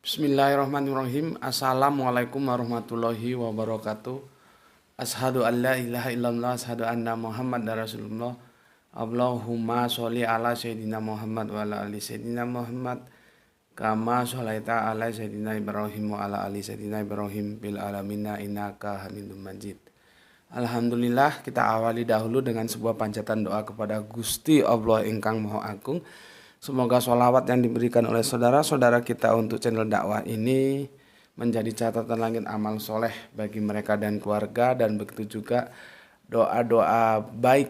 Bismillahirrahmanirrahim. Assalamualaikum warahmatullahi wabarakatuh. Ashadu an la ilaha illallah, ashadu anna Muhammad Rasulullah. Allahumma sholli ala Sayyidina Muhammad wa ala ali Sayyidina Muhammad. Kama sholaita ala Sayyidina Ibrahim wa ala ali Sayyidina Ibrahim bil alamina innaka hamidum majid. Alhamdulillah, kita awali dahulu dengan sebuah panjatan doa kepada Gusti Allah ingkang Maha Agung. Semoga sholawat yang diberikan oleh saudara-saudara kita untuk channel dakwah ini menjadi catatan langit amal soleh bagi mereka dan keluarga, dan begitu juga doa-doa baik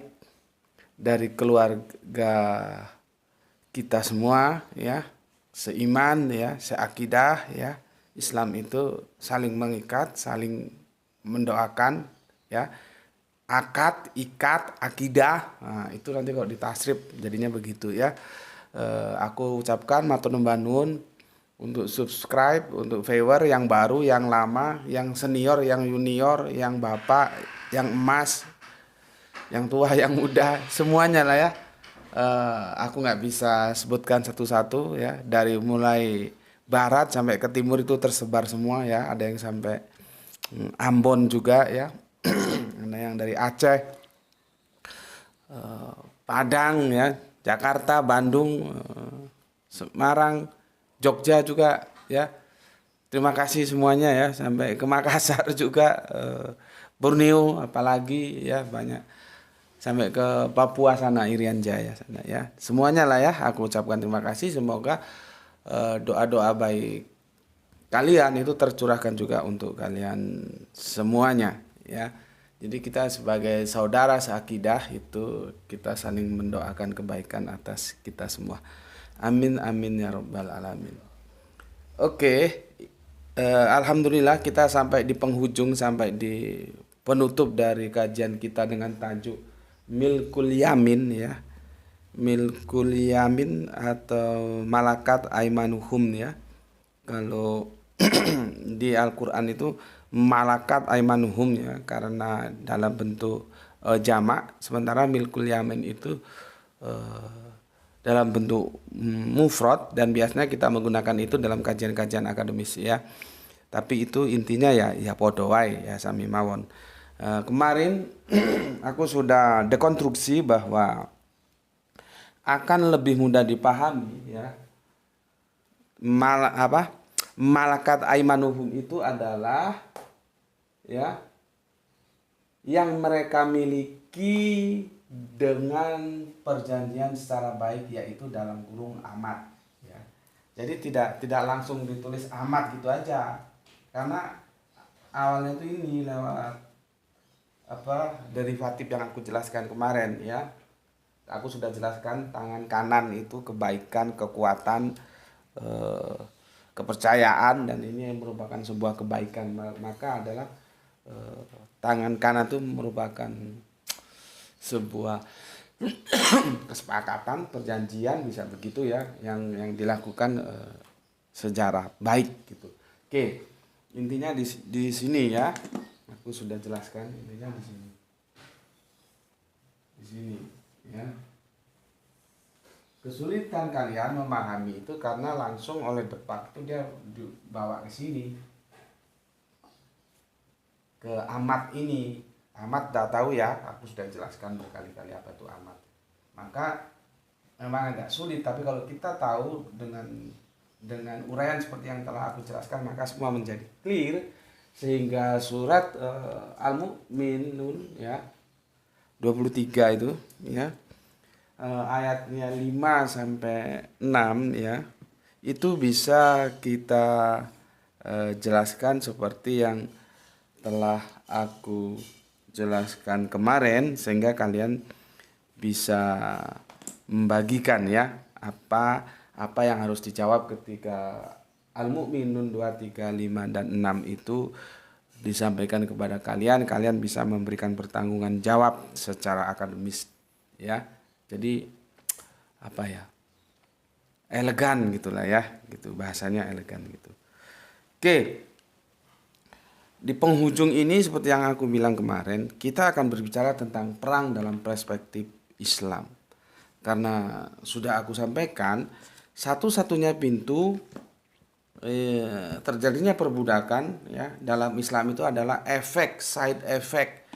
dari keluarga kita semua, ya, seiman, ya, seakidah, ya. Islam itu saling mengikat, saling mendoakan, ya. Akad, ikat, akidah, nah, itu nanti kalau ditasrif jadinya begitu, ya. Aku ucapkan matur nuwun banun untuk subscribe, untuk viewer yang baru, yang lama, yang senior, yang junior, yang bapak, yang emas, yang tua, yang muda, semuanya lah, ya. Aku nggak bisa sebutkan satu-satu, ya, dari mulai barat sampai ke timur itu tersebar semua, ya. Ada yang sampai Ambon juga, ya. Ada yang dari Aceh, Padang, ya, Jakarta, Bandung, Semarang, Jogja juga, ya. Terima kasih semuanya, ya, sampai ke Makassar juga, Borneo apalagi, ya, banyak, sampai ke Papua sana, Irian Jaya sana, ya. Semuanya lah, ya, aku ucapkan terima kasih. Semoga doa-doa baik kalian itu tercurahkan juga untuk kalian semuanya, ya. Jadi kita sebagai saudara seakidah itu kita saling mendoakan kebaikan atas kita semua. Amin amin ya rabbal alamin. Oke, alhamdulillah kita sampai di penghujung, sampai di penutup dari kajian kita dengan tajuk Milkul Yamin, ya. Milkul Yamin atau Malakat Aimanuhum, ya. Kalau di Al-Quran itu malakat aimanuhum, ya, karena dalam bentuk jamak, sementara milkul yamin itu dalam bentuk mufrad, dan biasanya kita menggunakan itu dalam kajian-kajian akademis, ya. Tapi itu intinya ya podo wae, ya, sami mawon. Kemarin aku sudah dekonstruksi bahwa akan lebih mudah dipahami, ya, malakat aimanuhum itu adalah, ya, yang mereka miliki dengan perjanjian secara baik, yaitu dalam kurung amad, ya. Jadi tidak langsung ditulis amad gitu aja, karena awalnya itu ini lewat derivatif yang aku jelaskan kemarin, ya. Aku sudah jelaskan tangan kanan itu kebaikan, kekuatan, kepercayaan, dan ini merupakan sebuah kebaikan. Maka adalah tangan kanan itu merupakan sebuah kesepakatan, perjanjian, bisa begitu, ya, yang dilakukan secara baik gitu. Oke, intinya di sini, ya, aku sudah jelaskan intinya di sini, ya. Kesulitan kalian memahami itu karena langsung oleh depak itu dia dibawa ke sini, ke amat ini. Amat dah tahu, ya, aku sudah jelaskan berkali-kali apa itu amat. Maka memang agak sulit, tapi kalau kita tahu dengan uraian seperti yang telah aku jelaskan, maka semua menjadi clear, sehingga surat Al-Mu'minun, ya, 23 itu, ya, ayatnya 5 sampai 6, ya, itu bisa kita jelaskan seperti yang telah aku jelaskan kemarin, sehingga kalian bisa membagikan, ya, apa yang harus dijawab ketika Al-Mu'minun 2, 3, 5 dan 6 itu disampaikan kepada kalian. Kalian bisa memberikan pertanggungan jawab secara akademis, ya. Jadi elegan gitulah, ya, gitu, bahasanya elegan gitu. Oke, di penghujung ini seperti yang aku bilang kemarin, kita akan berbicara tentang perang dalam perspektif Islam. Karena sudah aku sampaikan, satu-satunya pintu terjadinya perbudakan ya dalam Islam itu adalah side effect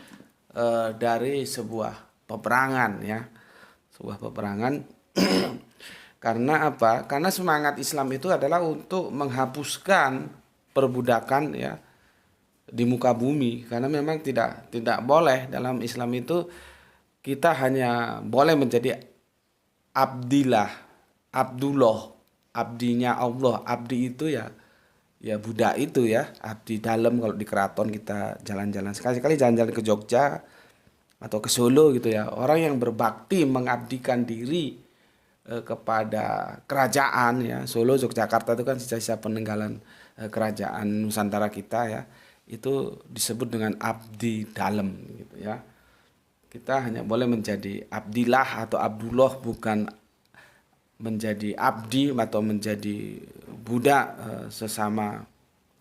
dari sebuah peperangan ya, sebuah peperangan. Karena apa? Karena semangat Islam itu adalah untuk menghapuskan perbudakan ya di muka bumi, karena memang tidak boleh dalam Islam itu kita hanya boleh menjadi abdillah, Abdullah, abdinya Allah. Abdi itu ya budak itu ya, abdi dalam. Kalau di keraton kita jalan-jalan, sekali-sekali jalan-jalan ke Jogja atau ke Solo gitu ya, orang yang berbakti mengabdikan diri kepada kerajaan ya. Solo, Yogyakarta itu kan sisa-sisa peninggalan kerajaan Nusantara kita ya, itu disebut dengan abdi dalam gitu ya. Kita hanya boleh menjadi abdillah atau Abdullah, bukan menjadi abdi atau menjadi budak sesama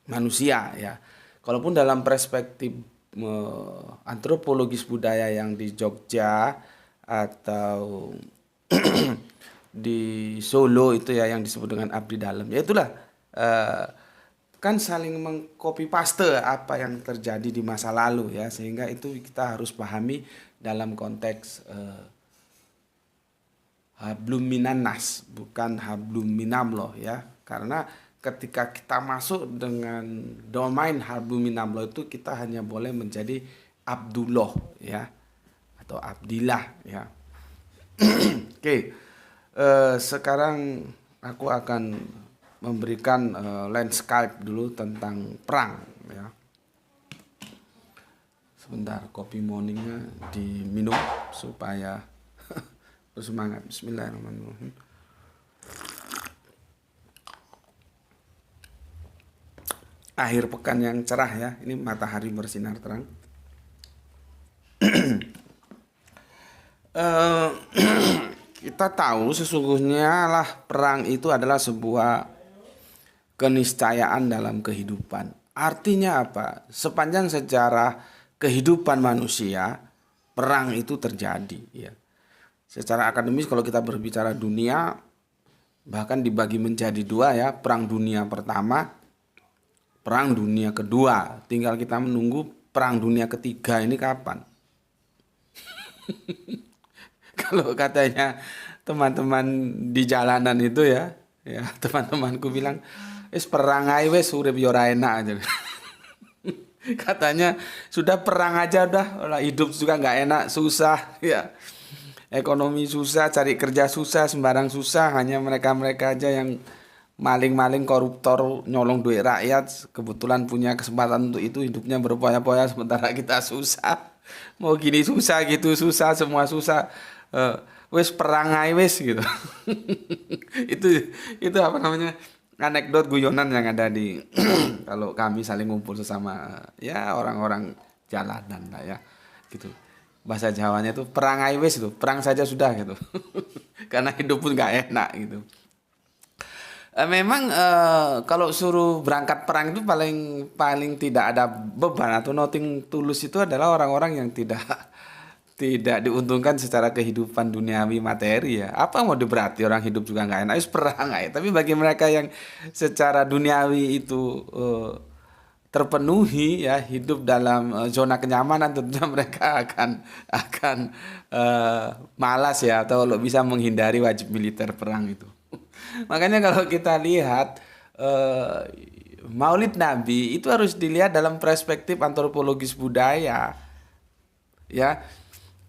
manusia ya. Kalaupun dalam perspektif antropologis budaya yang di Jogja atau di Solo itu ya yang disebut dengan abdi dalam, ya itulah kan saling mengcopy paste apa yang terjadi di masa lalu ya, sehingga itu kita harus pahami dalam konteks hablum minan nas, bukan hablum minallah ya. Karena ketika kita masuk dengan domain hablum minallah itu kita hanya boleh menjadi Abdullah ya, atau abdillah ya. Oke. Sekarang aku akan memberikan landscape dulu tentang perang ya. Sebentar, kopi morningnya diminum supaya bersemangat. Bismillahirrahmanirrahim. Akhir pekan yang cerah ya, ini matahari bersinar terang. Kita tahu sesungguhnya lah perang itu adalah sebuah keniscayaan dalam kehidupan. Artinya apa? Sepanjang sejarah kehidupan manusia, perang itu terjadi ya. Secara akademis kalau kita berbicara dunia, bahkan dibagi menjadi dua ya, perang dunia pertama, perang dunia kedua. Tinggal kita menunggu perang dunia ketiga ini kapan. Kalau katanya teman-teman di jalanan itu ya teman-temanku bilang, perang aja wes urip yo ora enak aja. Katanya sudah perang aja udah, hidup juga nggak enak, susah ya. Ekonomi susah, cari kerja susah, sembarang susah, hanya mereka-mereka aja yang maling-maling, koruptor, nyolong duit rakyat, kebetulan punya kesempatan untuk itu, hidupnya berpoya-poya, sementara kita susah. Mau gini susah, gitu susah, semua susah. Wes perang aja wes gitu. itu apa namanya, anekdot guyonan yang ada di kalau kami saling ngumpul sesama ya orang-orang jalanan lah ya gitu. Bahasa Jawanya itu perang aja wes itu, perang saja sudah gitu. Karena hidup pun nggak enak gitu. Memang kalau suruh berangkat perang itu paling tidak ada beban atau nothing tulus, itu adalah orang-orang yang tidak diuntungkan secara kehidupan duniawi materi ya. Apa mau diberarti, orang hidup juga nggak enak, perang aja. Tapi bagi mereka yang secara duniawi itu terpenuhi ya, hidup dalam zona kenyamanan, tentunya mereka akan malas ya, atau kalau bisa menghindari wajib militer perang itu. Makanya kalau kita lihat Maulid Nabi itu harus dilihat dalam perspektif antropologis budaya ya.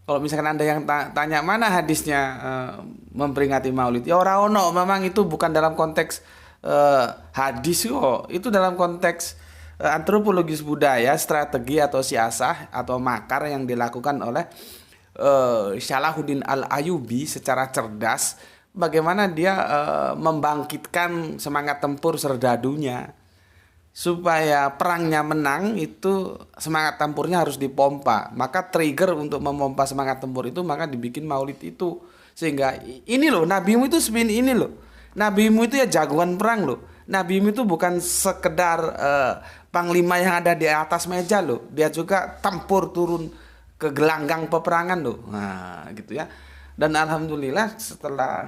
Kalau misalkan Anda yang tanya mana hadisnya memperingati Maulid, ya orang ono, memang itu bukan dalam konteks hadis kok. Itu dalam konteks antropologis budaya, strategi atau siasah atau makar yang dilakukan oleh Salahuddin Al-Ayyubi secara cerdas. Bagaimana dia membangkitkan semangat tempur serdadunya. Supaya perangnya menang itu semangat tempurnya harus dipompa. Maka trigger untuk memompa semangat tempur itu maka dibikin maulid itu. Sehingga ini loh, nabimu itu seperti ini loh. Nabimu itu ya jagoan perang loh. Nabimu itu bukan sekedar panglima yang ada di atas meja loh. Dia juga tempur turun ke gelanggang peperangan loh. Nah gitu ya. Dan alhamdulillah setelah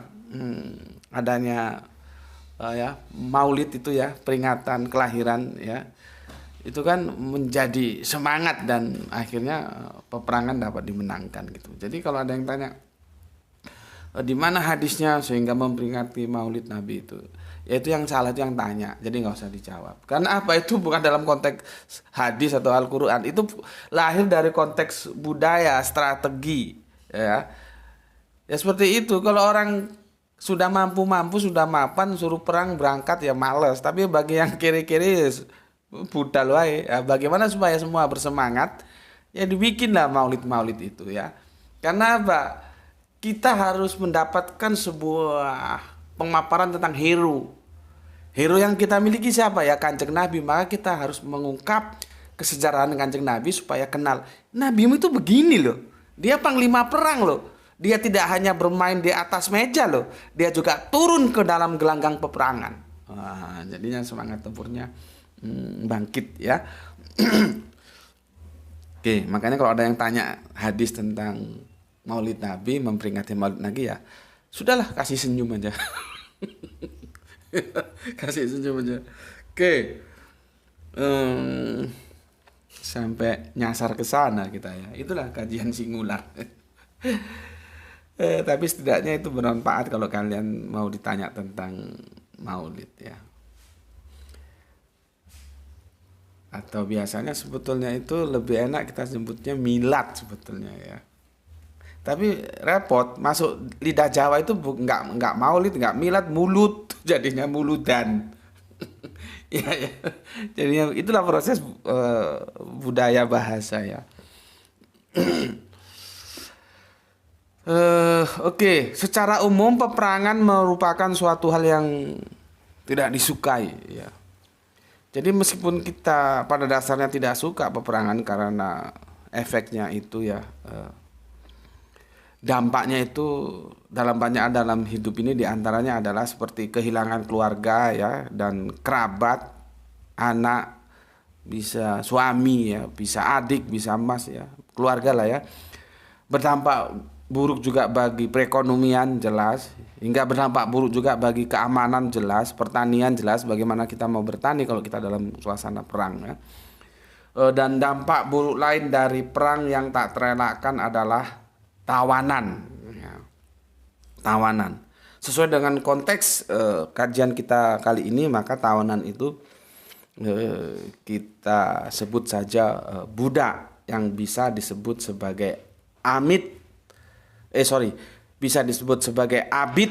adanya Maulid itu ya, peringatan kelahiran ya, itu kan menjadi semangat dan akhirnya peperangan dapat dimenangkan gitu. Jadi kalau ada yang tanya di mana hadisnya sehingga memperingati Maulid Nabi itu, yaitu yang salah itu yang tanya, jadi nggak usah dijawab. Karena apa, itu bukan dalam konteks hadis atau Al-Quran, itu lahir dari konteks budaya, strategi, ya. Ya seperti itu. Kalau orang sudah mampu, sudah mapan, suruh perang berangkat ya males. Tapi bagi yang kiri-kiri budal wae. Ya, bagaimana supaya semua bersemangat? Ya dibikinlah maulid-maulid itu ya. Karena apa? Kita harus mendapatkan sebuah pemaparan tentang hero. Hero yang kita miliki siapa ya? Kanjeng Nabi. Maka kita harus mengungkap kesejarahan Kanjeng Nabi supaya kenal. Nabimu itu begini loh. Dia panglima perang loh. Dia tidak hanya bermain di atas meja loh. Dia juga turun ke dalam gelanggang peperangan. Wah, jadinya semangat tempurnya bangkit ya. Oke, makanya kalau ada yang tanya hadis tentang Maulid Nabi, memperingati Maulid Nabi ya, sudahlah kasih senyum aja. Kasih senyum aja. Oke. Sampai nyasar ke sana kita ya. Itulah kajian singular. Tapi setidaknya itu bermanfaat kalau kalian mau ditanya tentang Maulid ya. Atau biasanya sebetulnya itu lebih enak kita sebutnya milad sebetulnya ya. Tapi repot, masuk lidah Jawa itu nggak Maulid, nggak milad, mulut, jadinya muludan. Ya, ya. Jadinya itulah proses budaya bahasa ya. Oke. Secara umum peperangan merupakan suatu hal yang tidak disukai ya. Jadi meskipun kita pada dasarnya tidak suka peperangan karena efeknya itu ya, dampaknya itu dalam hidup ini diantaranya adalah seperti kehilangan keluarga ya, dan kerabat, anak, bisa suami ya, bisa adik, bisa mas ya, keluarga lah ya. Berdampak buruk juga bagi perekonomian jelas, hingga berdampak buruk juga bagi keamanan jelas, pertanian jelas, bagaimana kita mau bertani kalau kita dalam suasana perang ya. Dan dampak buruk lain dari perang yang tak terelakkan adalah tawanan ya. Tawanan. Sesuai dengan konteks kajian kita kali ini, maka tawanan itu kita sebut saja budak yang bisa disebut sebagai bisa disebut sebagai abid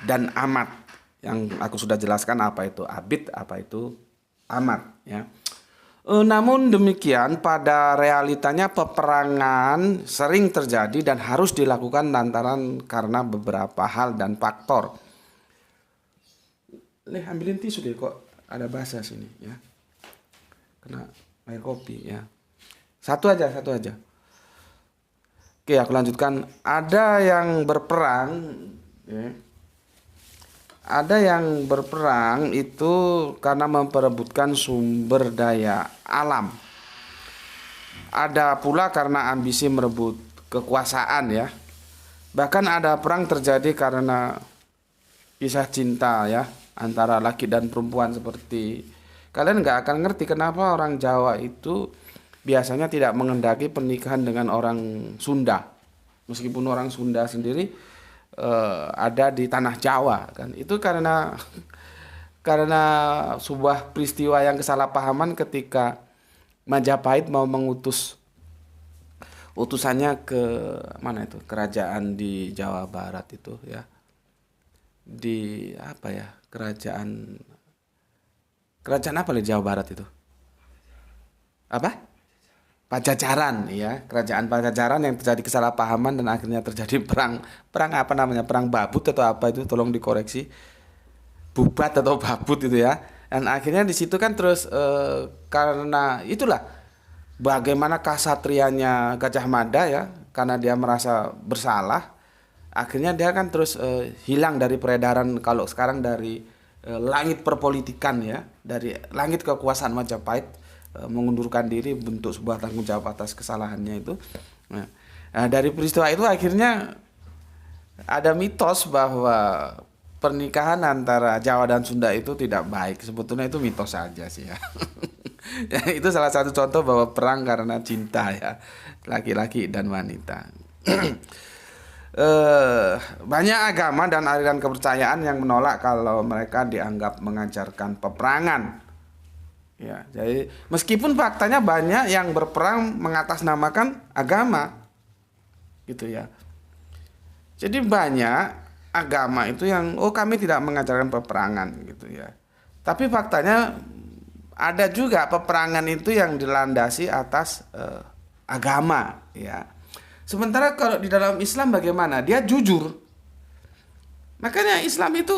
dan amat. Yang aku sudah jelaskan apa itu abid, apa itu amat ya. Namun demikian pada realitanya peperangan sering terjadi dan harus dilakukan lantaran karena beberapa hal dan faktor. Ambilin tisu deh, kok ada bahasa sini ya. Kena air kopi ya. Satu aja. Oke, aku lanjutkan. Ada yang berperang ya. Ada yang berperang itu karena memperebutkan sumber daya alam. Ada pula karena ambisi merebut kekuasaan ya. Bahkan ada perang terjadi karena kisah cinta ya, antara laki dan perempuan. Seperti kalian nggak akan ngerti kenapa orang Jawa itu biasanya tidak mengendaki pernikahan dengan orang Sunda. Meskipun orang Sunda sendiri ada di tanah Jawa kan. Itu karena sebuah peristiwa yang kesalahpahaman ketika Majapahit mau mengutus utusannya ke mana itu? Kerajaan di Jawa Barat itu ya. Di apa ya? Kerajaan apa di Jawa Barat itu? Apa? Pajajaran ya, kerajaan Pajajaran yang terjadi kesalahpahaman dan akhirnya terjadi perang apa namanya, perang babut atau apa itu, tolong dikoreksi, bubat atau babut itu ya. Dan akhirnya di situ kan terus karena itulah bagaimana kasatrianya Gajah Mada ya, karena dia merasa bersalah, akhirnya dia kan terus hilang dari peredaran, kalau sekarang dari langit perpolitikan ya, dari langit kekuasaan Majapahit, mengundurkan diri, bentuk sebuah tanggung jawab atas kesalahannya itu. Nah, dari peristiwa itu akhirnya ada mitos bahwa pernikahan antara Jawa dan Sunda itu tidak baik. Sebetulnya itu mitos saja sih ya. Ya, itu salah satu contoh bahwa perang karena cinta ya, laki-laki dan wanita. Banyak agama dan aliran kepercayaan yang menolak kalau mereka dianggap mengajarkan peperangan. Ya, jadi meskipun faktanya banyak yang berperang mengatasnamakan agama, gitu ya. Jadi banyak agama itu yang kami tidak mengajarkan peperangan, gitu ya. Tapi faktanya ada juga peperangan itu yang dilandasi atas agama, ya. Sementara kalau di dalam Islam bagaimana? Dia jujur. Makanya Islam itu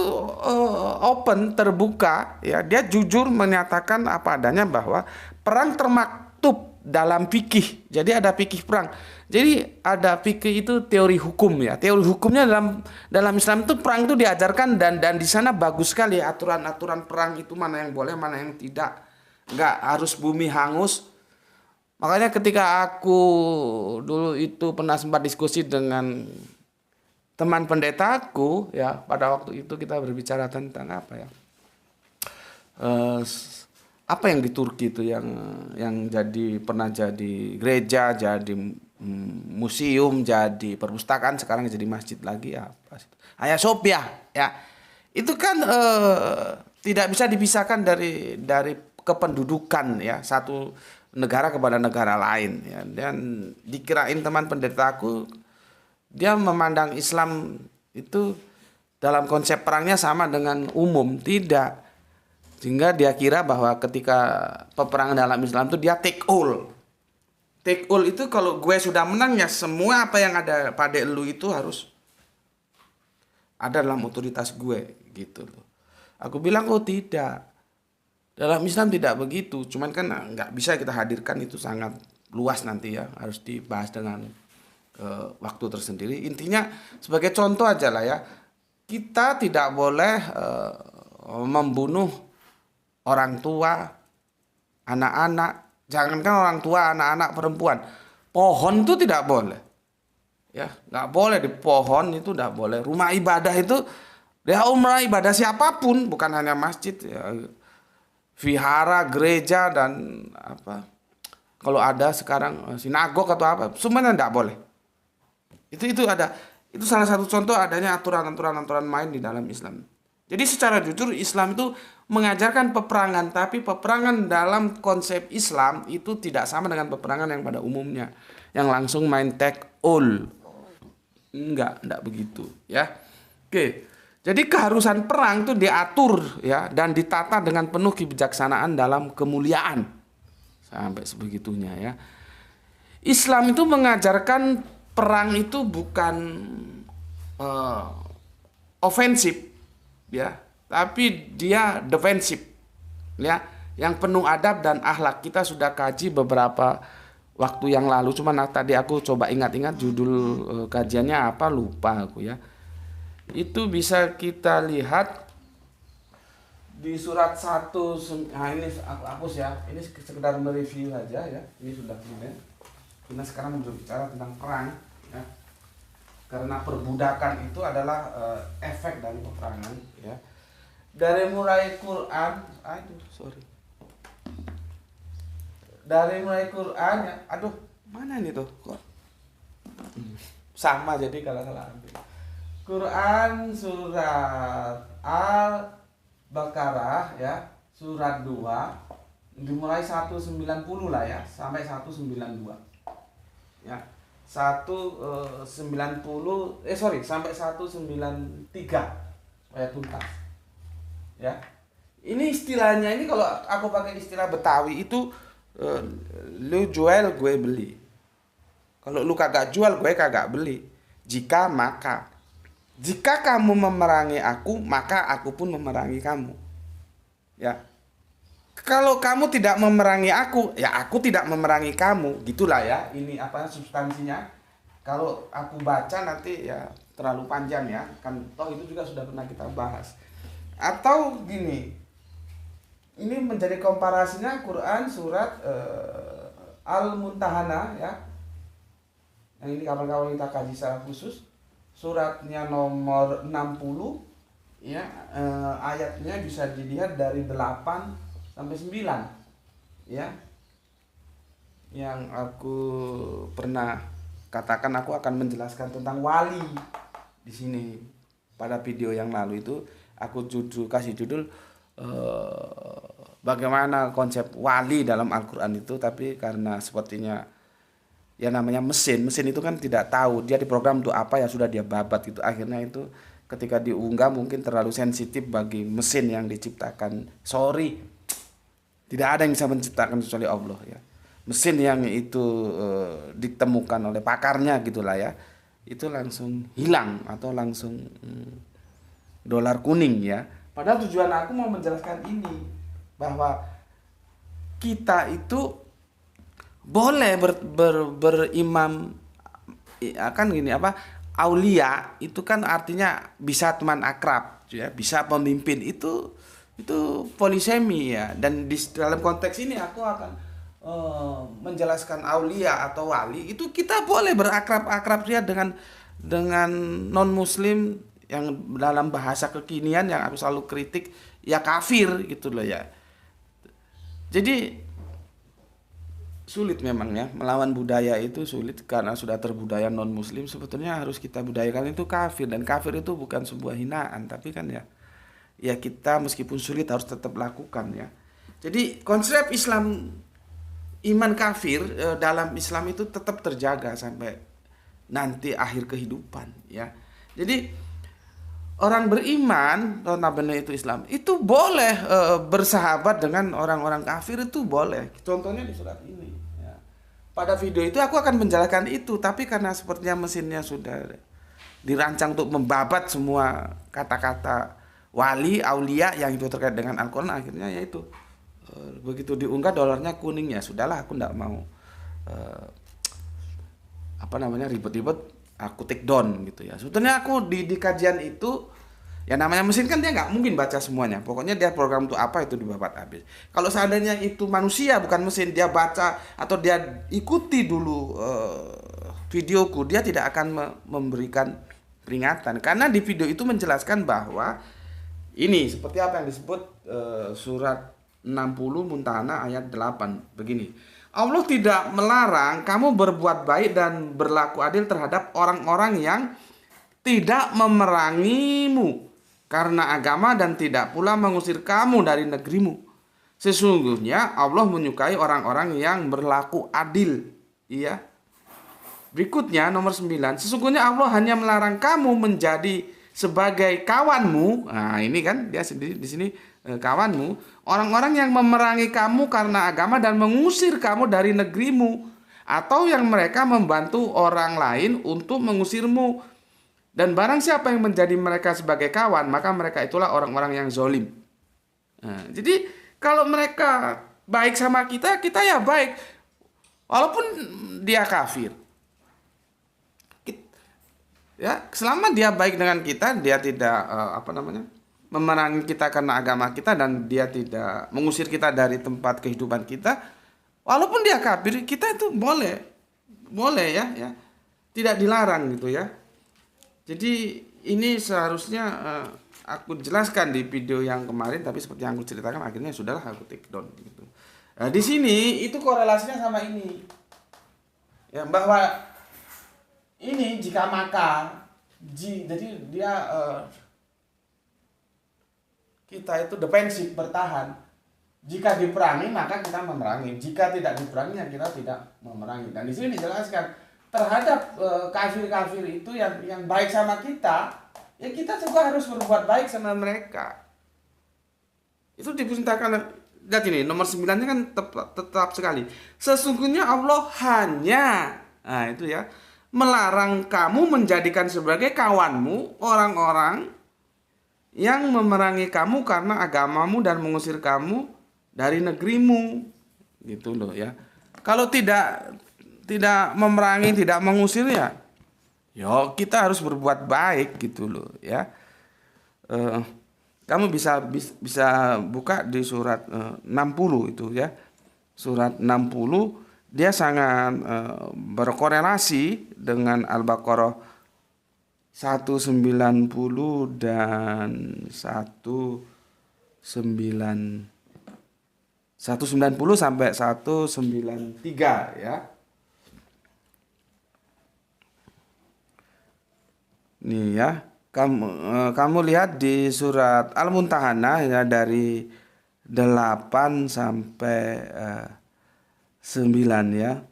open, terbuka, ya. Dia jujur menyatakan apa adanya bahwa perang termaktub dalam fikih. Jadi ada fikih perang. Jadi ada fikih itu teori hukum ya. Teori hukumnya dalam Islam itu perang itu diajarkan dan di sana bagus sekali aturan-aturan perang itu mana yang boleh, mana yang tidak. Enggak harus bumi hangus. Makanya ketika aku dulu itu pernah sempat diskusi dengan teman pendetaku ya, pada waktu itu kita berbicara tentang apa ya, apa yang di Turki itu yang pernah jadi gereja, jadi museum, jadi perpustakaan, sekarang jadi masjid lagi ya, Hagia Sophia ya. Itu kan tidak bisa dipisahkan dari kependudukan ya, satu negara kepada negara lain ya. Dan dikirain teman pendetaku dia memandang Islam itu dalam konsep perangnya sama dengan umum, tidak. Sehingga dia kira bahwa ketika peperangan dalam Islam itu dia take all. Take all itu kalau gue sudah menang ya semua apa yang ada pada lu itu harus ada dalam otoritas gue, gitu loh. Aku bilang tidak. Dalam Islam tidak begitu, cuman kan nggak bisa kita hadirkan, itu sangat luas nanti ya, harus dibahas dengan waktu tersendiri. Intinya sebagai contoh aja lah ya, kita tidak boleh membunuh orang tua, anak-anak, jangankan orang tua, anak-anak, perempuan. Pohon itu tidak boleh, ya nggak boleh di pohon itu tidak boleh. Rumah ibadah itu dia umrah ibadah siapapun, bukan hanya masjid ya. Vihara, gereja dan apa, kalau ada sekarang sinagog atau apa, semuanya tidak boleh. Itu ada, itu salah satu contoh adanya aturan-aturan main di dalam Islam. Jadi secara jujur Islam itu mengajarkan peperangan, tapi peperangan dalam konsep Islam itu tidak sama dengan peperangan yang pada umumnya, yang langsung main take all. Enggak begitu ya. Oke. Jadi keharusan perang itu diatur ya dan ditata dengan penuh kebijaksanaan dalam kemuliaan. Sampai sebegitunya ya. Islam itu mengajarkan perang itu bukan ofensif ya, tapi dia defensif ya, yang penuh adab dan akhlak. Kita sudah kaji beberapa waktu yang lalu, cuman tadi aku coba ingat-ingat judul kajiannya apa, lupa aku ya. Itu bisa kita lihat di surat 1. Nah ini aku hapus ya, ini sekedar mereview aja ya, ini sudah kemudian. Kita sekarang berbicara tentang perang ya. Karena perbudakan itu adalah efek dari peperangan ya. Dari mulai Quran, dari mulai Quran ya, mana ini tuh kok sama, jadi kalau salah ambil. Quran surat Al-Baqarah ya, surat 2 dimulai 190 lah ya, sampai 192 ya. 190 sampai 193 supaya tuntas ya. Ini istilahnya, ini kalau aku pakai istilah Betawi itu lu jual gue beli. Kalau lu kagak jual gue kagak beli. Jika maka, jika kamu memerangi aku, maka aku pun memerangi kamu. Ya. Kalau kamu tidak memerangi aku, ya aku tidak memerangi kamu. Gitulah ya. Ini apa substansinya. Kalau aku baca nanti ya terlalu panjang ya. Kan toh itu juga sudah pernah kita bahas. Atau gini. Ini menjadi komparasinya Quran surat Al-Mumtahanah ya. Yang ini kawan-kawan kita kaji secara khusus. Suratnya nomor 60 ya, ayatnya bisa dilihat dari 8 sampai 9 ya. Yang aku pernah katakan, aku akan menjelaskan tentang wali di sini. Pada video yang lalu itu aku kasih judul bagaimana konsep wali dalam Al-Qur'an itu, tapi karena sepertinya ya namanya mesin itu kan tidak tahu dia diprogram untuk apa, ya sudah dia babat gitu. Akhirnya itu ketika diunggah mungkin terlalu sensitif bagi mesin yang diciptakan. Sorry, tidak ada yang bisa menciptakan kecuali Allah ya. Mesin yang itu ditemukan oleh pakarnya gitulah ya, itu langsung hilang atau langsung dolar kuning ya. Padahal tujuan aku mau menjelaskan ini, bahwa kita itu boleh berimam, kan gini apa, aulia itu kan artinya bisa teman akrab ya, bisa pemimpin, itu polisemi ya. Dan di dalam konteks ini aku akan menjelaskan aulia atau wali itu kita boleh berakrab ya dengan non muslim, yang dalam bahasa kekinian yang aku selalu kritik ya kafir gitu loh ya. Jadi sulit memang ya, melawan budaya itu sulit karena sudah terbudaya non muslim. Sebetulnya harus kita budayakan itu kafir, dan kafir itu bukan sebuah hinaan, tapi kan ya kita meskipun sulit harus tetap lakukan ya. Jadi konsep Islam iman kafir dalam Islam itu tetap terjaga sampai nanti akhir kehidupan ya. Jadi orang beriman, notabene itu Islam, itu boleh bersahabat dengan orang-orang kafir, itu boleh. Contohnya di surat ini ya. Pada video itu aku akan menjelaskan itu, tapi karena sepertinya mesinnya sudah dirancang untuk membabat semua kata-kata wali, aulia yang itu terkait dengan Al-Quran, akhirnya yaitu begitu diunggah dolarnya kuning, ya sudahlah, aku tidak mau ribet-ribet, aku take down gitu ya. Sebetulnya aku di kajian itu ya, namanya mesin kan dia nggak mungkin baca semuanya. Pokoknya dia program untuk apa itu dibabat habis. Kalau seandainya itu manusia bukan mesin, dia baca atau dia ikuti dulu videoku, dia tidak akan memberikan peringatan, karena di video itu menjelaskan bahwa ini seperti apa yang disebut surat 60 Mumtahanah ayat 8 begini. Allah tidak melarang kamu berbuat baik dan berlaku adil terhadap orang-orang yang tidak memerangimu karena agama dan tidak pula mengusir kamu dari negerimu. Sesungguhnya Allah menyukai orang-orang yang berlaku adil. Iya. Berikutnya nomor 9. Sesungguhnya Allah hanya melarang kamu menjadi sebagai kawanmu. Nah, ini kan dia sendiri di sini kawanmu, orang-orang yang memerangi kamu karena agama dan mengusir kamu dari negerimu, atau yang mereka membantu orang lain untuk mengusirmu. Dan barang siapa yang menjadi mereka sebagai kawan, maka mereka itulah orang-orang yang zolim. Nah, jadi kalau mereka baik sama kita, kita ya baik, walaupun dia kafir. Ya, selama dia baik dengan kita, dia tidak memerangi kita karena agama kita, dan dia tidak mengusir kita dari tempat kehidupan kita, walaupun dia kafir, kita itu boleh ya, tidak dilarang gitu ya. Jadi ini seharusnya aku jelaskan di video yang kemarin, tapi seperti yang aku ceritakan akhirnya sudahlah aku take down gitu. Nah, di sini itu korelasinya sama ini ya, bahwa ini jika maka jadi dia kita itu defensif, bertahan. Jika diperangi maka kita memerangi, jika tidak diperangi ya kita tidak memerangi. Dan di sini dijelaskan terhadap kafir-kafir itu yang baik sama kita, ya kita juga harus berbuat baik sama mereka. Itu diperintahkan. Lihat ini nomor 9-nya kan tetap sekali. Sesungguhnya Allah hanya, nah itu ya, melarang kamu menjadikan sebagai kawanmu orang-orang yang memerangi kamu karena agamamu dan mengusir kamu dari negerimu, gitu loh ya. Kalau tidak memerangi, tidak mengusir ya, kita harus berbuat baik gitu loh ya. Kamu bisa buka di surat 60 itu ya. Surat 60 dia sangat berkorelasi dengan Al-Baqarah 190 dan 190 sampai 193 ya. Nih ya, kamu lihat di surat Al-Mumtahanah ya, dari 8 sampai 9 ya.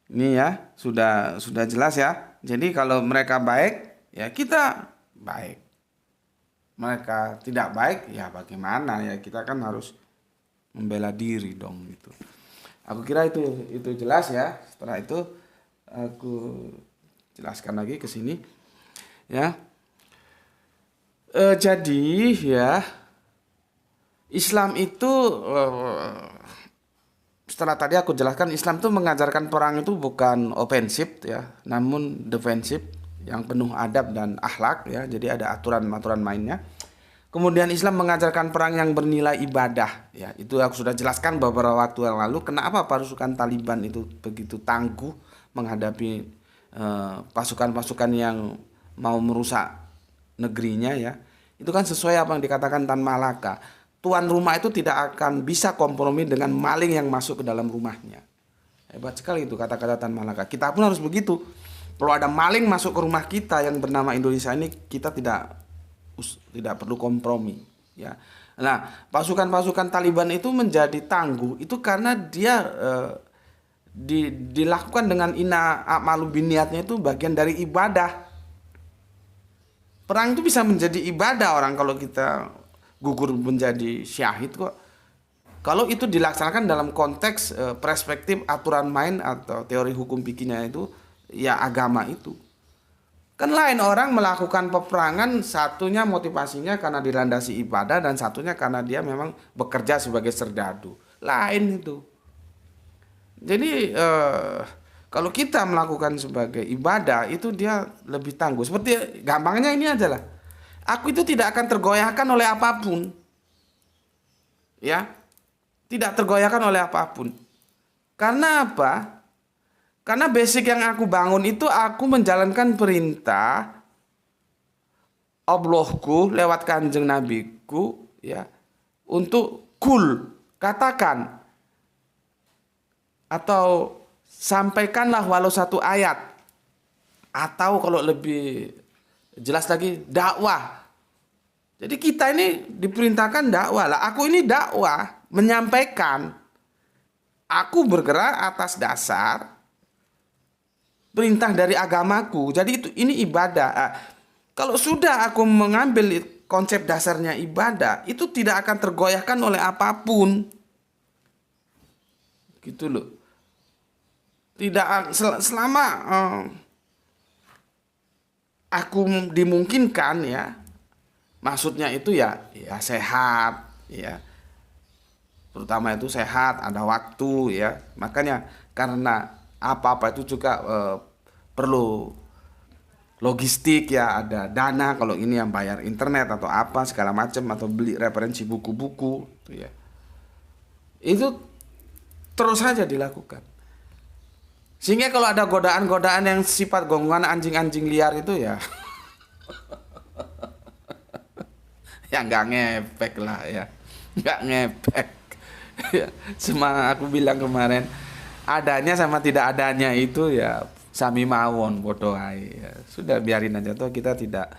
Ini ya, sudah jelas ya. Jadi kalau mereka baik, ya kita baik. Mereka tidak baik, ya bagaimana ya, kita kan harus membela diri dong gitu. Aku kira itu jelas ya. Setelah itu aku jelaskan lagi ke sini ya. Jadi ya, Islam itu setelah tadi aku jelaskan, Islam itu mengajarkan perang itu bukan ofensif ya, namun defensif yang penuh adab dan akhlak ya. Jadi ada aturan-aturan mainnya. Kemudian Islam mengajarkan perang yang bernilai ibadah ya. Itu aku sudah jelaskan beberapa waktu yang lalu kenapa pasukan Taliban itu begitu tangguh menghadapi pasukan-pasukan yang mau merusak negerinya ya. Itu kan sesuai apa yang dikatakan Tan Malaka. Tuan rumah itu tidak akan bisa kompromi dengan maling yang masuk ke dalam rumahnya. Hebat sekali itu kata-kata Tan Malaka. Kita pun harus begitu. Kalau ada maling masuk ke rumah kita yang bernama Indonesia ini, kita tidak perlu kompromi ya. Nah, pasukan-pasukan Taliban itu menjadi tangguh itu karena dia dilakukan dengan ina a'malu biniatnya, itu bagian dari ibadah. Perang itu bisa menjadi ibadah orang kalau kita gugur menjadi syahid kok. Kalau itu dilaksanakan dalam konteks perspektif aturan main atau teori hukum fikihnya itu ya agama itu. Kan lain orang melakukan peperangan, satunya motivasinya karena dilandasi ibadah dan satunya karena dia memang bekerja sebagai serdadu. Lain itu. Jadi kalau kita melakukan sebagai ibadah itu dia lebih tangguh. Seperti gampangnya ini aja lah. Aku itu tidak akan tergoyahkan oleh apapun. Ya. Tidak tergoyahkan oleh apapun. Karena apa? Karena basic yang aku bangun itu aku menjalankan perintah Allahku lewat kanjeng nabiku ya, untuk katakan atau sampaikanlah walau satu ayat, atau kalau lebih jelas lagi dakwah. Jadi kita ini diperintahkan dakwah lah. Aku ini dakwah menyampaikan. Aku bergerak atas dasar perintah dari agamaku. Jadi ini ibadah. Kalau sudah aku mengambil konsep dasarnya ibadah, itu tidak akan tergoyahkan oleh apapun. Gitu loh. Tidak selama aku dimungkinkan ya. Maksudnya itu ya sehat ya. Terutama itu sehat, ada waktu ya. Makanya karena apa-apa itu juga perlu logistik ya, ada dana kalau ini yang bayar internet atau apa segala macam, atau beli referensi buku-buku gitu ya. Itu terus saja dilakukan. Sehingga kalau ada godaan-godaan yang sifat gonggongan anjing-anjing liar itu ya ya nggak ngepek lah ya, nggak ngepek. Cuma aku bilang kemarin, adanya sama tidak adanya itu ya sami mawon bodoh ya. Sudah biarin aja tuh, kita tidak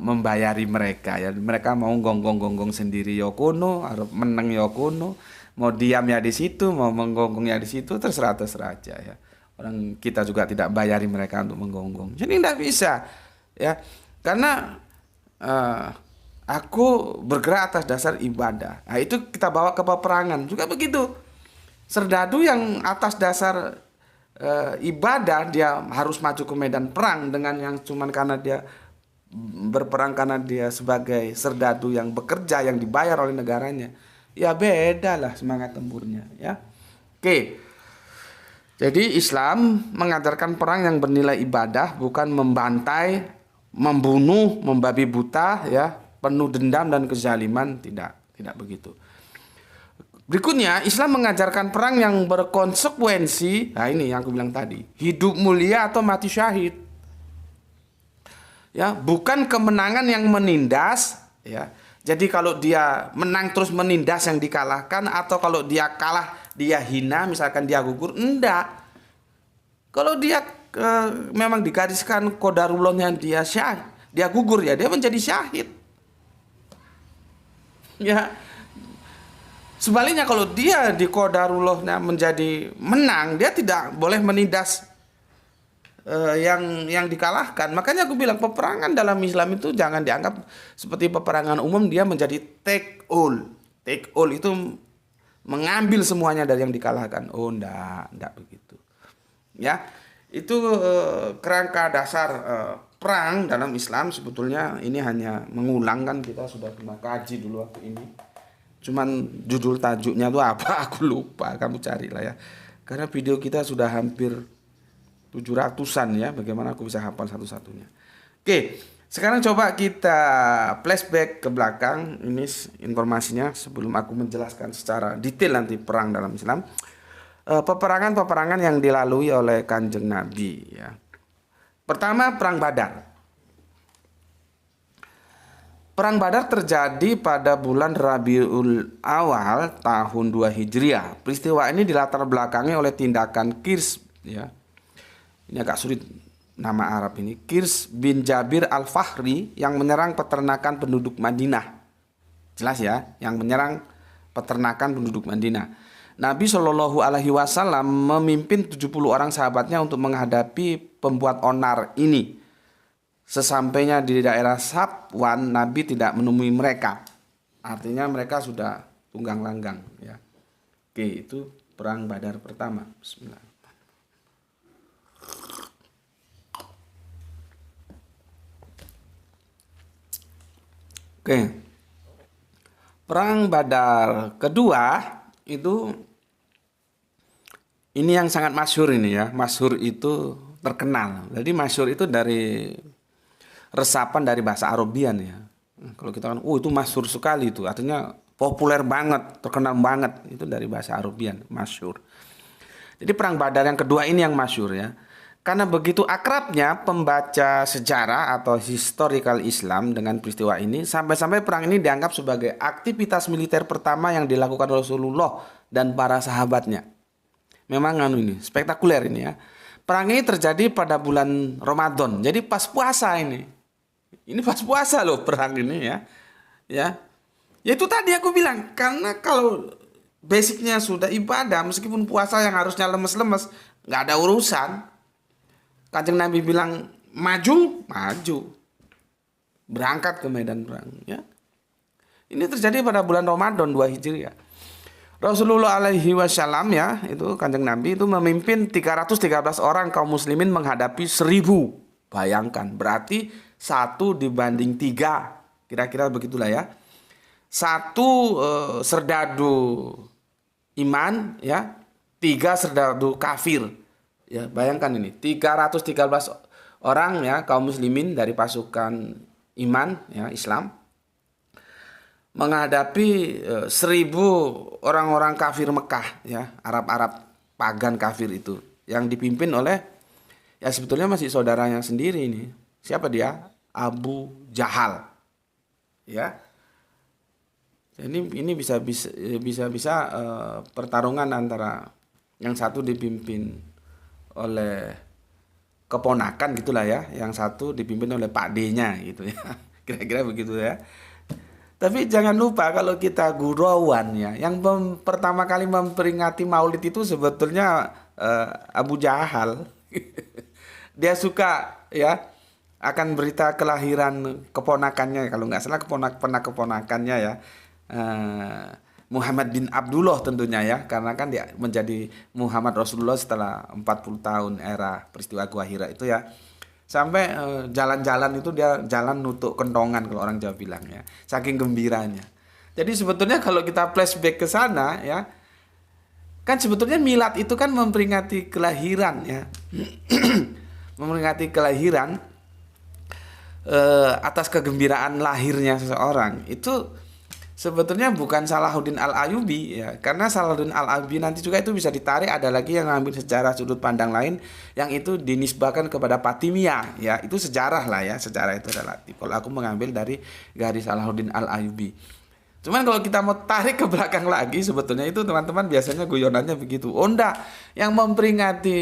membayari mereka ya. Mereka mau gonggong-gonggong sendiri yokono, harus meneng yokono, mau diam ya di situ, mau menggonggong ya di situ, terserah aja ya. Orang kita juga tidak bayari mereka untuk menggonggong. Jadi tidak bisa ya. Karena aku bergerak atas dasar ibadah. Nah, itu kita bawa ke peperangan juga begitu. Serdadu yang atas dasar ibadah, dia harus maju ke medan perang dengan yang cuman karena dia berperang karena dia sebagai serdadu yang bekerja, yang dibayar oleh negaranya. Ya beda lah semangat tempurnya ya. Oke. Jadi Islam mengajarkan perang yang bernilai ibadah, bukan membantai, membunuh, membabi buta ya, penuh dendam dan kezaliman, tidak begitu. Berikutnya, Islam mengajarkan perang yang berkonsekuensi. Nah, ini yang aku bilang tadi, hidup mulia atau mati syahid. Ya, bukan kemenangan yang menindas, ya. Jadi kalau dia menang terus menindas yang dikalahkan, atau kalau dia kalah dia hina, misalkan dia gugur, enggak. Kalau dia memang digariskan qadarullahnya dia gugur, ya dia menjadi syahid. Ya. Sebaliknya kalau dia di qadarullahnya menjadi menang, dia tidak boleh menindas yang dikalahkan. Makanya aku bilang peperangan dalam Islam itu jangan dianggap seperti peperangan umum, dia menjadi take all. Take all itu mengambil semuanya dari yang dikalahkan. Oh, enggak begitu. Ya. Itu kerangka dasar perang dalam Islam. Sebetulnya ini hanya mengulang, kan kita sudah pernah kaji dulu waktu ini. Cuman judul tajuknya tuh apa aku lupa, kamu carilah ya. Karena video kita sudah hampir 700-an ya, bagaimana aku bisa hafal satu-satunya. Oke, sekarang coba kita flashback ke belakang. Ini informasinya sebelum aku menjelaskan secara detail nanti perang dalam Islam. Peperangan-peperangan yang dilalui oleh Kanjeng Nabi ya. Pertama, Perang Badar. Perang Badar terjadi pada bulan Rabiul Awal tahun 2 Hijriah. Peristiwa ini dilatar belakangi oleh tindakan Qirs ya. Ini agak sulit nama Arab ini. Qirs bin Jabir Al-Fahri yang menyerang peternakan penduduk Madinah. Jelas ya, yang menyerang peternakan penduduk Madinah. Nabi Shallallahu alaihi wasallam memimpin 70 orang sahabatnya untuk menghadapi pembuat onar ini. Sesampainya di daerah Safwan, Nabi tidak menemui mereka. Artinya mereka sudah tunggang langgang ya. Oke, itu perang Badar pertama. Bismillah. Oke. Perang Badar kedua itu ini yang sangat masyhur ini ya. Masyhur itu terkenal. Jadi masyhur itu dari resapan dari bahasa Arabian ya. Kalau kita kan, itu masyhur sekali itu, artinya populer banget, terkenal banget, itu dari bahasa Arabian, masyhur. Jadi perang Badar yang kedua ini yang masyhur ya. Karena begitu akrabnya pembaca sejarah atau historical Islam dengan peristiwa ini, sampai-sampai perang ini dianggap sebagai aktivitas militer pertama yang dilakukan Rasulullah dan para sahabatnya. Memang ini spektakuler ini ya. Perang ini terjadi pada bulan Ramadan, jadi pas puasa ini. Ini pas puasa loh perang ini ya. Ya. Ya itu tadi aku bilang, karena kalau basicnya sudah ibadah, meskipun puasa yang harusnya lemes-lemes, nggak ada urusan. Kanjeng Nabi bilang maju, berangkat ke medan perang ya. Ini terjadi pada bulan Ramadan 2 Hijriah. Rasulullah alaihi wasallam ya, itu Kanjeng Nabi itu memimpin 313 orang kaum muslimin menghadapi 1000. Bayangkan, berarti 1 dibanding 3, kira-kira begitulah ya. 1 serdadu iman ya, 3 serdadu kafir. Ya, bayangkan ini 313 orang ya kaum muslimin dari pasukan iman ya Islam menghadapi 1000 orang-orang kafir Mekah ya, Arab-Arab pagan kafir itu yang dipimpin oleh ya sebetulnya masih saudaranya sendiri ini. Siapa dia? Abu Jahal. Ya. Ini bisa pertarungan antara yang satu dipimpin oleh keponakan gitulah ya, yang satu dipimpin oleh Pak D-nya gitu ya. Kira-kira begitu ya. Tapi jangan lupa kalau kita gurauan ya, yang pertama kali memperingati Maulid itu sebetulnya Abu Jahal. Dia suka ya akan berita kelahiran keponakannya, kalau nggak salah keponakannya ya, Muhammad bin Abdullah tentunya ya, karena kan dia menjadi Muhammad Rasulullah setelah 40 tahun era peristiwa Gua Hira itu ya. Sampai jalan-jalan itu dia jalan nutuk kentongan kalau orang Jawa bilang ya, saking gembiranya. Jadi sebetulnya kalau kita flashback ke sana ya, kan sebetulnya milad itu kan memperingati kelahiran ya. Memperingati kelahiran atas kegembiraan lahirnya seseorang. Itu sebetulnya bukan Salahuddin Al-Ayyubi ya, karena Salahuddin Al-Ayyubi nanti juga itu bisa ditarik, ada lagi yang ngambil sejarah sudut pandang lain yang itu dinisbahkan kepada Fatimiyah ya, itu sejarah lah ya, sejarah itu relatif. Kalau aku mengambil dari garis Salahuddin Al-Ayyubi. Cuman kalau kita mau tarik ke belakang lagi, sebetulnya itu teman-teman biasanya guyonannya begitu. Oh enggak, yang memperingati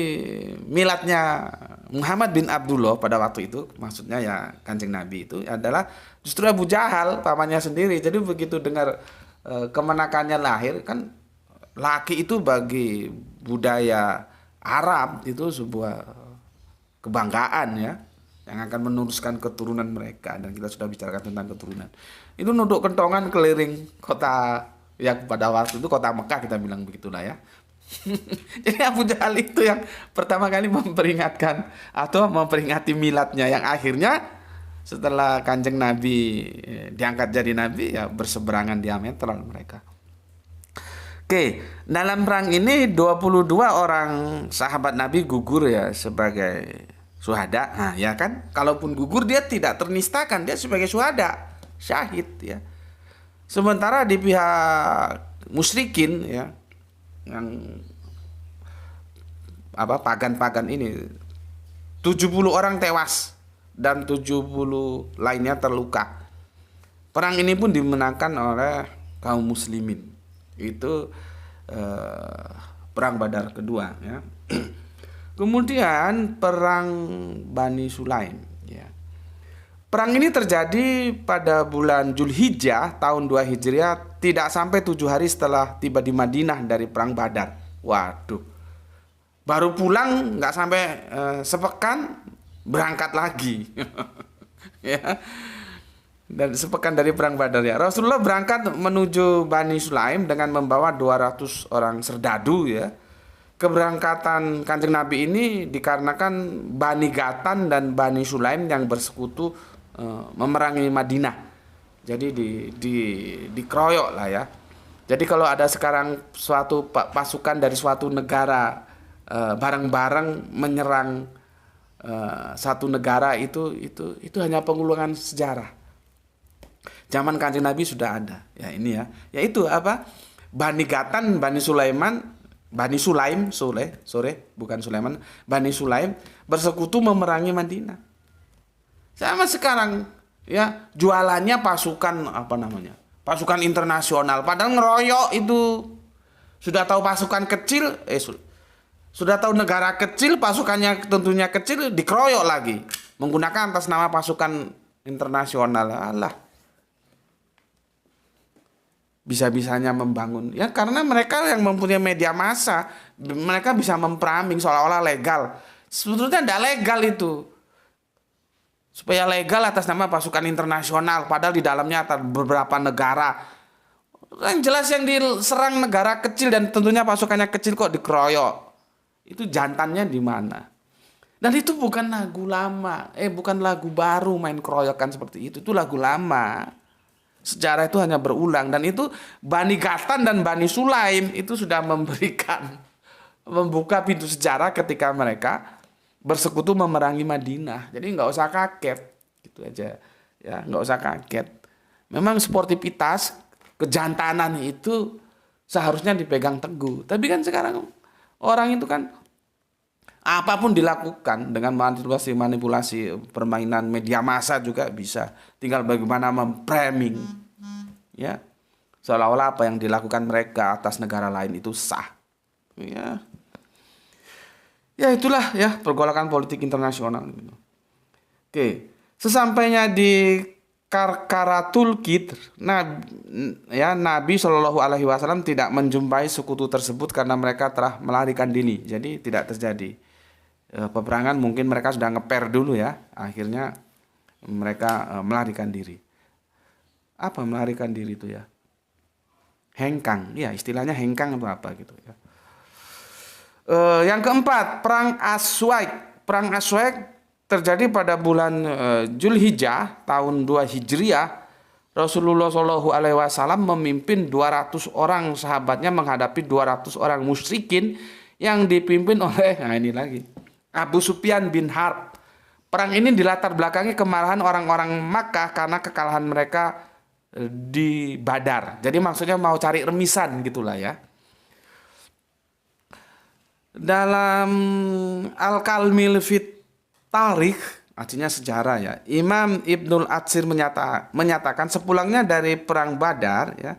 miladnya Muhammad bin Abdullah pada waktu itu, maksudnya ya Kanjeng Nabi itu adalah justru Abu Jahal, pamannya sendiri. Jadi begitu dengar kemenakannya lahir, kan laki itu bagi budaya Arab itu sebuah kebanggaan ya, yang akan meneruskan keturunan mereka, dan kita sudah bicarakan tentang keturunan. Itu nunduk kentongan keliling kota yang pada waktu itu kota Mekah, kita bilang begitulah ya. Jadi Abu Jahal itu yang pertama kali memperingatkan atau memperingati miladnya, yang akhirnya setelah Kanjeng Nabi diangkat jadi nabi ya berseberangan diametral mereka. Oke, dalam perang ini 22 orang sahabat Nabi gugur ya sebagai syuhada. Nah, ya kan, kalaupun gugur dia tidak ternistakan, dia sebagai syuhada, syahid ya. Sementara di pihak musyrikin ya, yang pagan-pagan ini 70 orang tewas dan 70 lainnya terluka. Perang ini pun dimenangkan oleh kaum muslimin. Itu perang Badar kedua ya. Kemudian perang Bani Sulaim ya. Perang ini terjadi pada bulan Zulhijjah tahun 2 Hijriah, tidak sampai 7 hari setelah tiba di Madinah dari perang Badar. Waduh. Baru pulang nggak sampai sepekan berangkat lagi. Ya. Dan sepekan dari perang Badar ya. Rasulullah berangkat menuju Bani Sulaim dengan membawa 200 orang serdadu ya. Keberangkatan Kanjeng Nabi ini dikarenakan Bani Gatan dan Bani Sulaim yang bersekutu memerangi Madinah. Jadi dikeroyok lah ya. Jadi kalau ada sekarang suatu pasukan dari suatu negara bareng-bareng menyerang satu negara, itu hanya pengulangan sejarah. Zaman Kanjeng Nabi sudah ada. Ya ini ya. Yaitu apa? Bani Gatan, Bani Sulaiman, Bani Sulaim, bukan Sulaiman, Bani Sulaim bersekutu memerangi Madinah. Sama sekarang ya, jualannya pasukan pasukan internasional, padahal ngeroyok itu. Sudah tahu pasukan kecil, sudah tahu negara kecil, pasukannya tentunya kecil, dikeroyok lagi menggunakan atas nama pasukan internasional. Alah. Bisa-bisanya membangun ya, karena mereka yang mempunyai media massa, mereka bisa mempraming seolah-olah legal. Sebetulnya tidak legal itu. Supaya legal atas nama pasukan internasional, padahal di dalamnya ada beberapa negara. Yang jelas yang diserang negara kecil dan tentunya pasukannya kecil kok dikeroyok. Itu jantannya di mana? Dan itu bukan lagu lama, bukan lagu baru main keroyokan seperti itu. Itu lagu lama. Sejarah itu hanya berulang, dan itu Bani Gatan dan Bani Sulaim itu sudah membuka pintu sejarah ketika mereka bersekutu memerangi Madinah. Jadi nggak usah kaget, gitu aja ya, nggak usah kaget. Memang sportivitas, kejantanan itu seharusnya dipegang teguh. Tapi kan sekarang orang itu kan apapun dilakukan dengan manipulasi permainan media massa juga bisa. Tinggal bagaimana memframing ya, seolah-olah apa yang dilakukan mereka atas negara lain itu sah. Ya itulah ya pergolakan politik internasional gitu. Oke, sesampainya di Karkaratul Qidr, Nabi Shallallahu Alaihi Wasallam tidak menjumpai sekutu tersebut karena mereka telah melarikan diri. Jadi tidak terjadi peperangan. Mungkin mereka sudah ngeper dulu ya, akhirnya mereka melarikan diri. Apa melarikan diri itu ya? Hengkang, ya istilahnya hengkang atau apa gitu ya. Yang keempat, perang Aswaik. Perang Aswaik terjadi pada bulan Zulhijjah tahun 2 Hijriah. Rasulullah Shallallahu Alaihi Wasallam memimpin 200 orang sahabatnya menghadapi 200 orang musyrikin yang dipimpin oleh Abu Sufyan bin Harb. Perang ini dilatar belakangi kemarahan orang-orang Makkah karena kekalahan mereka di Badar. Jadi maksudnya mau cari remisan gitulah ya. Dalam Al-Kalmil fit Tarikh, artinya sejarah ya, Imam Ibnul Atsir menyatakan sepulangnya dari perang Badar ya,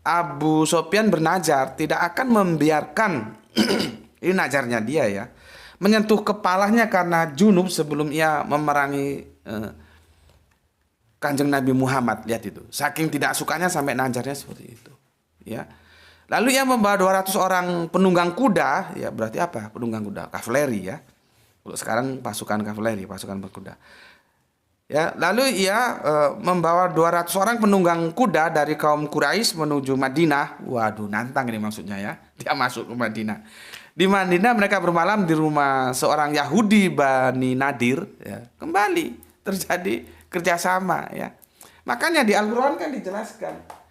Abu Sofyan bernazar tidak akan membiarkan ini nazarnya dia ya, menyentuh kepalanya karena junub sebelum ia memerangi Kanjeng Nabi Muhammad. Lihat itu, saking tidak sukanya sampai nazarnya seperti itu ya. Lalu ia membawa 200 orang penunggang kuda, ya berarti apa? Penunggang kuda, kavaleri ya. Kalau sekarang pasukan kavaleri, pasukan berkuda. Ya, lalu ia membawa 200 orang penunggang kuda dari kaum Quraisy menuju Madinah. Waduh, nantang ini maksudnya ya. Dia masuk ke Madinah. Di Madinah mereka bermalam di rumah seorang Yahudi Bani Nadir, ya. Kembali terjadi kerjasama ya. Makanya di Al-Quran kan dijelaskan.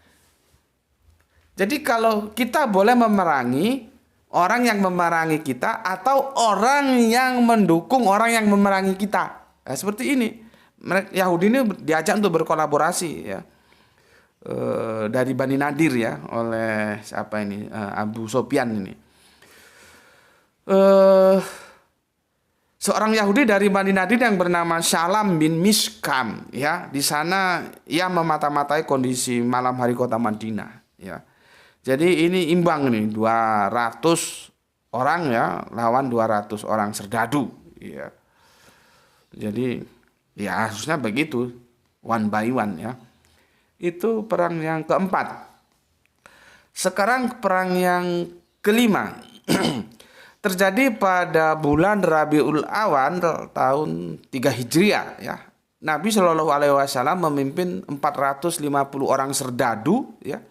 Jadi kalau kita boleh memerangi orang yang memerangi kita atau orang yang mendukung orang yang memerangi kita. Nah, seperti ini. Yahudi ini diajak untuk berkolaborasi ya. Dari Bani Nadir ya, oleh siapa ini? Abu Sofyan ini. Seorang Yahudi dari Bani Nadir yang bernama Syalam bin Miskam ya. Di sana ia memata-matai kondisi malam hari kota Madinah ya. Jadi ini imbang nih, 200 orang ya lawan 200 orang serdadu ya. Jadi ya harusnya begitu, one by one ya. Itu perang yang keempat. Sekarang perang yang kelima. Terjadi pada bulan Rabiul Awan tahun 3 Hijriah ya. Nabi Shallallahu alaihi wasallam memimpin 450 orang serdadu ya.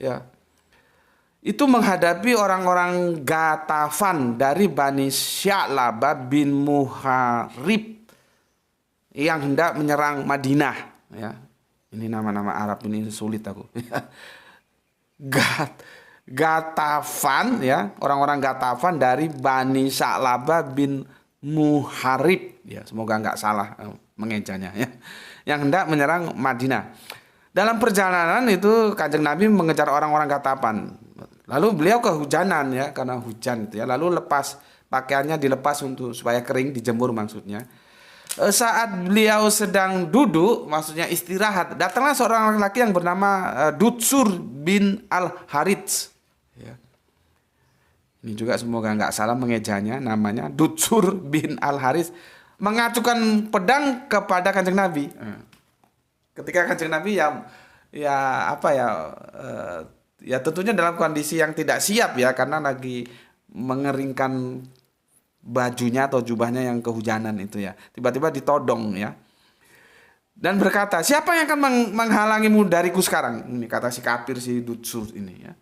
Ya. Itu menghadapi orang-orang Ghatafan dari Bani Sya'labah bin Muharib yang hendak menyerang Madinah ya. Ini nama-nama Arab ini sulit aku. Ghatafan ya, orang-orang Ghatafan dari Bani Sya'labah bin Muharib ya, semoga enggak salah mengejanya ya. Yang hendak menyerang Madinah. Dalam perjalanan itu Kanjeng Nabi mengejar orang-orang Ghatafan. Lalu beliau kehujanan ya, karena hujan itu ya. Lalu pakaiannya dilepas untuk supaya kering, dijemur maksudnya. Saat beliau sedang duduk, maksudnya istirahat, datanglah seorang laki-laki yang bernama Dutsur bin Al-Harits. Ya. Ini juga semoga nggak salah mengejanya, namanya Dutsur bin Al-Harits, mengacukan pedang kepada Kanjeng Nabi. Ketika Kanjeng Nabi ya tentunya dalam kondisi yang tidak siap ya, karena lagi mengeringkan bajunya atau jubahnya yang kehujanan itu ya. Tiba-tiba ditodong ya. Dan berkata, siapa yang akan menghalangimu dariku sekarang? Ini kata si kafir, si Dutsur ini ya.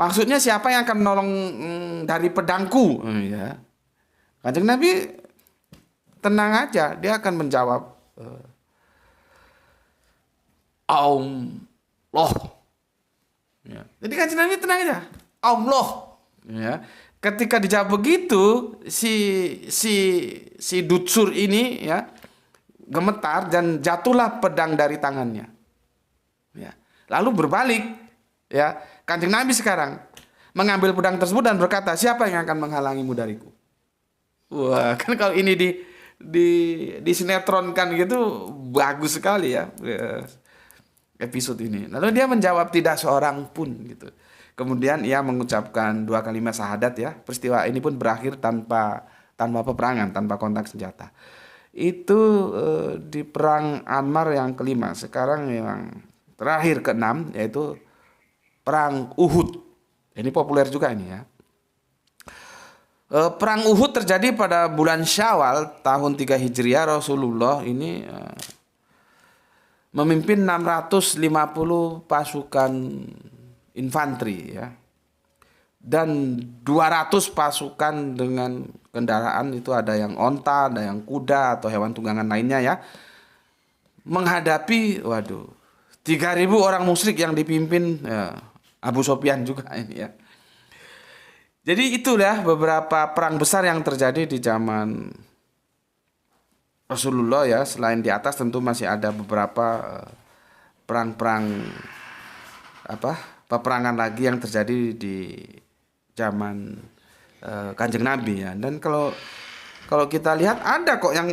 Maksudnya siapa yang akan menolong dari pedangku? Ya. Kanjeng Nabi tenang aja, dia akan menjawab, Allah. Ya. Jadi Kanjeng Nabi tenang aja, Allah. Ya. Ketika dijawab begitu, si Dutsur ini ya gemetar dan jatuhlah pedang dari tangannya. Ya. Lalu berbalik, ya Kanjeng Nabi sekarang mengambil pedang tersebut dan berkata, siapa yang akan menghalangimu dariku? Wah, kan kalau ini disinetronkan gitu bagus sekali ya episode ini. Lalu dia menjawab, tidak seorang pun gitu. Kemudian ia mengucapkan 2 kalimat syahadat ya. Peristiwa ini pun berakhir tanpa peperangan, tanpa kontak senjata. Itu di perang Ammar yang kelima. Sekarang yang terakhir ke-6 yaitu perang Uhud. Ini populer juga ini ya. Perang Uhud terjadi pada bulan Syawal tahun 3 Hijriah. Rasulullah ini memimpin 650 pasukan infanteri ya, dan 200 pasukan dengan kendaraan, itu ada yang onta, ada yang kuda atau hewan tunggangan lainnya ya, menghadapi 3.000 orang musyrik yang dipimpin ya, Abu Sofyan juga ini ya. Jadi itulah beberapa perang besar yang terjadi di zaman Rasulullah ya. Selain di atas tentu masih ada beberapa perang-perang peperangan lagi yang terjadi di zaman Kanjeng Nabi ya. Dan kalau kita lihat ada kok yang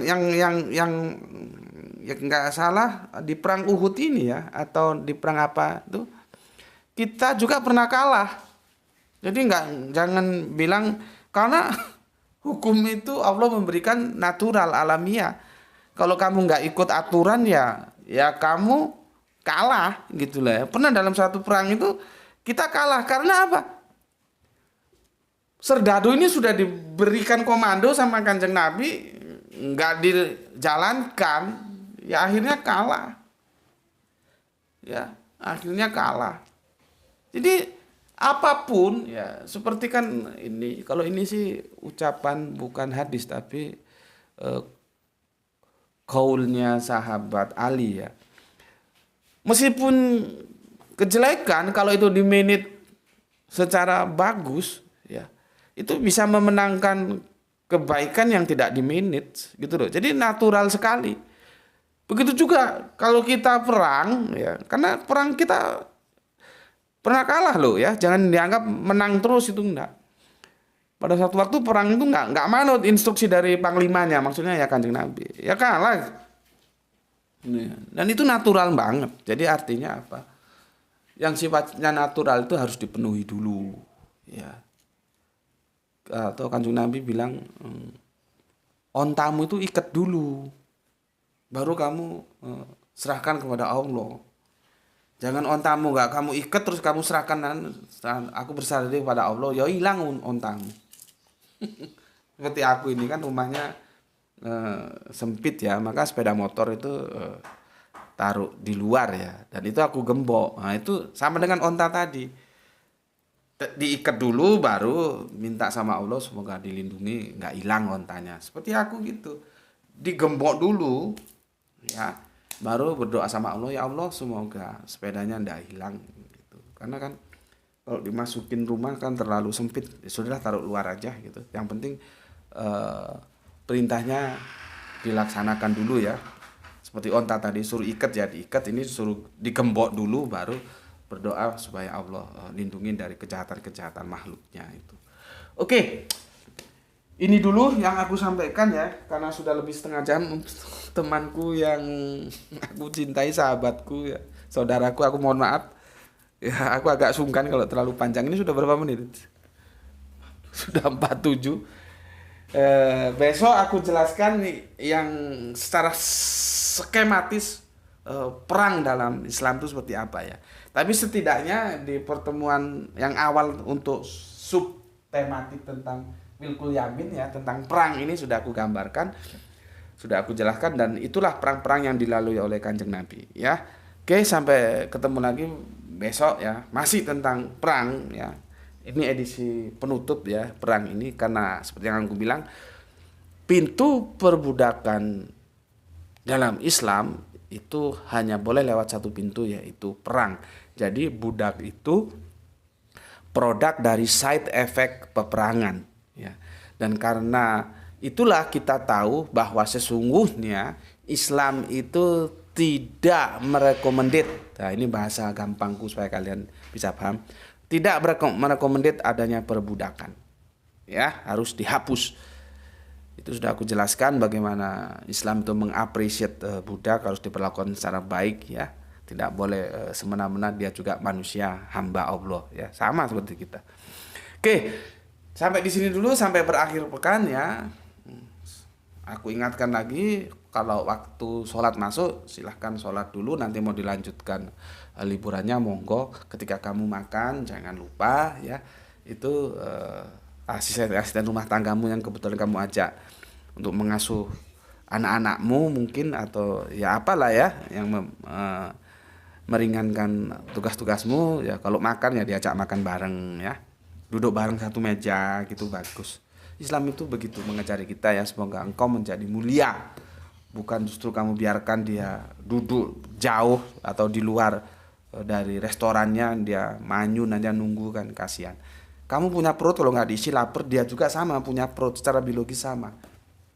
ya nggak salah di perang Uhud ini ya, atau di perang apa itu kita juga pernah kalah. Jadi jangan bilang karena hukum itu Allah memberikan natural alamiah. Kalau kamu nggak ikut aturan ya kamu kalah gitu lah ya. Pernah dalam satu perang itu kita kalah karena apa? Serdadu ini sudah diberikan komando sama Kanjeng Nabi, nggak dijalankan, ya akhirnya kalah. Ya, akhirnya kalah. Jadi apapun ya, seperti kan ini, kalau ini sih ucapan bukan hadis tapi kaulnya sahabat Ali ya. Meskipun kejelekan kalau itu dimanage secara bagus ya, itu bisa memenangkan kebaikan yang tidak dimanage gitu loh. Jadi natural sekali. Begitu juga kalau kita perang ya, karena perang kita pernah kalah loh ya, jangan dianggap menang terus, itu enggak. Pada satu waktu perang itu enggak manut instruksi dari panglimanya, maksudnya ya Kanjeng Nabi. Ya kalah. Dan itu natural banget. Jadi artinya apa? Yang sifatnya natural itu harus dipenuhi dulu ya. Atau Kanjeng Nabi bilang ontamu itu ikat dulu, baru kamu serahkan kepada Allah. Jangan ontamu nggak kamu ikat terus kamu serahkan, aku berserah diri kepada Allah, ya hilang ontamu. Seperti aku ini kan rumahnya sempit ya, maka sepeda motor itu taruh di luar ya, dan itu aku gembok. Nah itu sama dengan onta tadi, diikat dulu baru minta sama Allah semoga dilindungi nggak hilang ontanya. Seperti aku gitu, digembok dulu ya, baru berdoa sama Allah, ya Allah semoga sepedanya nggak hilang gitu. Karena kan kalau dimasukin rumah kan terlalu sempit, ya sudahlah taruh luar aja gitu. Yang penting perintahnya dilaksanakan dulu ya. Seperti onta tadi suruh ikat ya diikat, ini suruh digembok dulu baru berdoa supaya Allah lindungi dari kejahatan-kejahatan makhluknya itu. Oke. Ini dulu yang aku sampaikan ya, karena sudah lebih setengah jam. Temanku yang aku cintai, sahabatku ya, saudaraku, aku mohon maaf. Ya, aku agak sungkan kalau terlalu panjang. Ini sudah berapa menit? Sudah 47. Besok aku jelaskan yang secara skematis perang dalam Islam itu seperti apa ya. Tapi setidaknya di pertemuan yang awal untuk sub tematik tentang Milkul Yamin ya, tentang perang ini sudah aku gambarkan, sudah aku jelaskan, dan itulah perang-perang yang dilalui oleh Kanjeng Nabi ya. Oke, sampai ketemu lagi besok ya, masih tentang perang ya. Ini edisi penutup ya perang ini, karena seperti yang aku bilang, pintu perbudakan dalam Islam itu hanya boleh lewat satu pintu, yaitu perang. Jadi budak itu produk dari side effect peperangan ya. Dan karena itulah kita tahu bahwa sesungguhnya Islam itu tidak merekomendit. Nah, ini bahasa gampangku supaya kalian bisa paham. Tidak merekomendit adanya perbudakan. Ya, harus dihapus. Itu sudah aku jelaskan bagaimana Islam itu mengapresiasi budak, harus diperlakukan secara baik ya. Tidak boleh semena-mena, dia juga manusia, hamba Allah ya, sama seperti kita. Oke, sampai di sini dulu, sampai berakhir pekan ya. Aku ingatkan lagi, kalau waktu sholat masuk silahkan sholat dulu, nanti mau dilanjutkan liburannya monggo. Ketika kamu makan jangan lupa ya, itu asisten rumah tanggamu yang kebetulan kamu ajak untuk mengasuh anak-anakmu mungkin, atau ya apalah ya yang meringankan tugas-tugasmu ya. Kalau makan ya diajak makan bareng ya, duduk bareng satu meja gitu, bagus. Islam itu begitu mengajari kita ya. Semoga engkau menjadi mulia, bukan justru kamu biarkan dia duduk jauh atau di luar dari restorannya, dia manyun aja nunggu, kan kasihan. Kamu punya perut, kalau nggak diisi lapar, dia juga sama punya perut, secara biologis sama,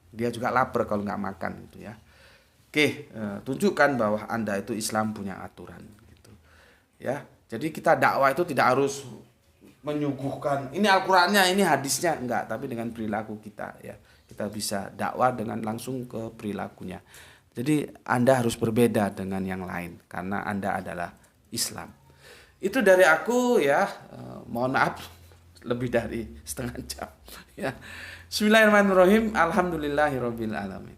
dia juga lapar kalau nggak makan gitu ya. tunjukkan bahwa Anda itu Islam punya aturan gitu. Ya. Jadi kita dakwah itu tidak harus menyuguhkan ini Al-Qur'annya, ini hadisnya, enggak, tapi dengan perilaku kita ya. Kita bisa dakwah dengan langsung ke perilakunya. Jadi Anda harus berbeda dengan yang lain karena Anda adalah Islam. Itu dari aku ya. Mohon maaf lebih dari setengah jam ya. Bismillahirrahmanirrahim. Alhamdulillahirabbil alamin.